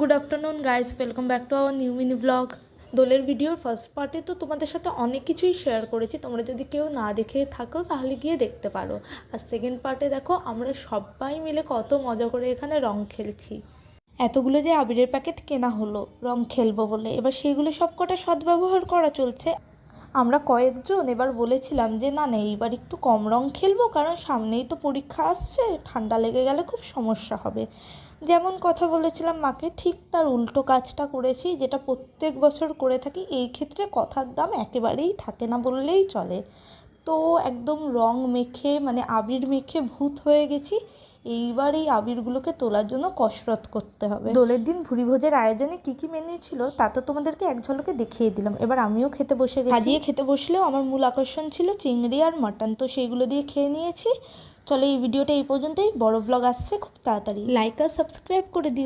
Good afternoon guys, welcome back to our new mini blog. দোলের ভিডিওর first পার্টে তো তোমাদের সাথে অনেক কিছুই শেয়ার করেছি, তোমরা যদি কেউ না দেখে থাকো তাহলে গিয়ে দেখতে পারো। আর সেকেন্ড পার্টে দেখো আমরা সবাই মিলে কত মজা করে এখানে রং খেলছি। এতগুলো যে আবিরের প্যাকেট কেনা হলো রং খেলবো বলে, এবার সেগুলো সব কটা সদ্ব্যবহার করা চলছে। আমরা কয়েকজন এবার বলেছিলাম যে না না এইবার একটু কম রং খেলবো, কারণ সামনেই তো পরীক্ষা আসছে, ঠান্ডা লেগে গেলে খুব সমস্যা হবে। যেমন কথা বলেছিলাম মাকে, ঠিক তার উল্টো কাজটা করেছি, যেটা প্রত্যেক বছর করে থাকি। এই ক্ষেত্রে কথার দাম একেবারেই থাকে না বললেই চলে। তো একদম রং মেখে মানে আবির মেখে ভূত হয়ে গেছি। এইবার এই আবিরগুলোকে তোলার জন্য কসরত করতে হবে। দোলের দিন ভুরিভোজের আয়োজনে কী কী মেনু ছিল তা তো তোমাদেরকে এক ঝলকে দেখিয়ে দিলাম। এবার আমিও খেতে বসে গেছি। সাজিয়ে খেতে বসলেও আমার মূল আকর্ষণ ছিল চিংড়ি আর মাটন, তো সেইগুলো দিয়ে খেয়ে নিয়েছি। চলো এই ভিডিওটা এই পর্যন্তই, বড় ভ্লগ আসছে খুব তাড়াতাড়ি। লাইক আর সাবস্ক্রাইব করে দিও।